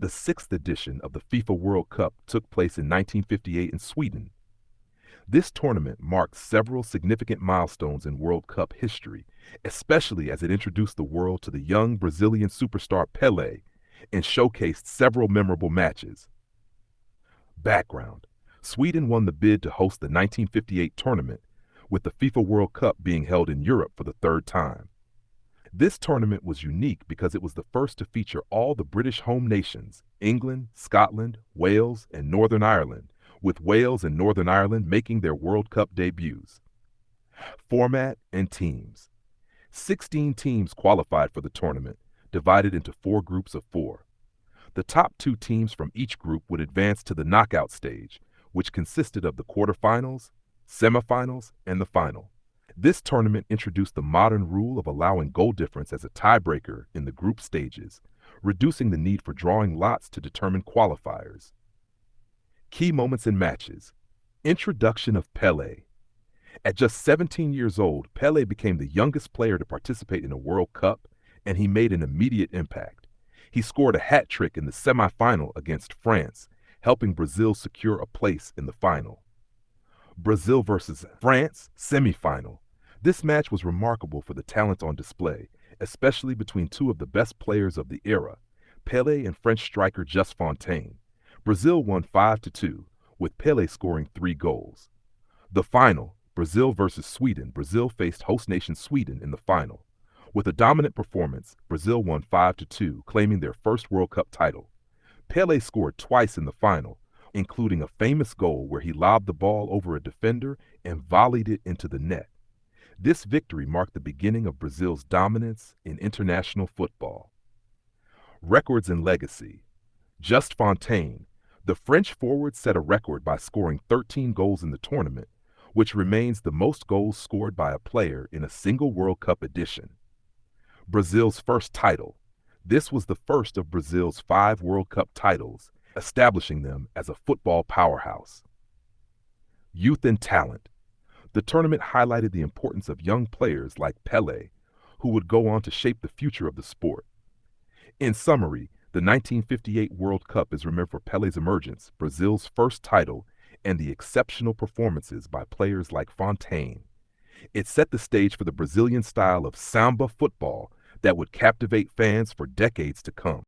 The sixth edition of the FIFA World Cup took place in 1958 in Sweden. This tournament marked several significant milestones in World Cup history, especially as it introduced the world to the young Brazilian superstar Pelé and showcased several memorable matches. Background: Sweden won the bid to host the 1958 tournament, with the FIFA World Cup being held in Europe for the third time. This tournament was unique because it was the first to feature all the British home nations, England, Scotland, Wales, and Northern Ireland, with Wales and Northern Ireland making their World Cup debuts. Format and teams. 16 teams qualified for the tournament, divided into 4 groups of 4. The top 2 teams from each group would advance to the knockout stage, which consisted of the quarterfinals, semifinals, and the final. This tournament introduced the modern rule of allowing goal difference as a tiebreaker in the group stages, reducing the need for drawing lots to determine qualifiers. Key moments in matches. Introduction of Pelé. At just 17 years old, Pelé became the youngest player to participate in a World Cup, and he made an immediate impact. He scored a hat trick in the semifinal against France, helping Brazil secure a place in the final. Brazil versus France semifinal. This match was remarkable for the talent on display, especially between 2 of the best players of the era, Pelé and French striker Just Fontaine. Brazil won 5-2, with Pelé scoring 3 goals. The final, Brazil versus Sweden. Brazil faced host nation Sweden in the final. With a dominant performance, Brazil won 5-2, claiming their first World Cup title. Pelé scored twice in the final, including a famous goal where he lobbed the ball over a defender and volleyed it into the net. This victory marked the beginning of Brazil's dominance in international football. Records and legacy. Just Fontaine. The French forward set a record by scoring 13 goals in the tournament, which remains the most goals scored by a player in a single World Cup edition. Brazil's first title. This was the first of Brazil's 5 World Cup titles, establishing them as a football powerhouse. Youth and talent. The tournament highlighted the importance of young players like Pelé, who would go on to shape the future of the sport. In summary, the 1958 World Cup is remembered for Pelé's emergence, Brazil's first title, and the exceptional performances by players like Fontaine. It set the stage for the Brazilian style of Samba football that would captivate fans for decades to come.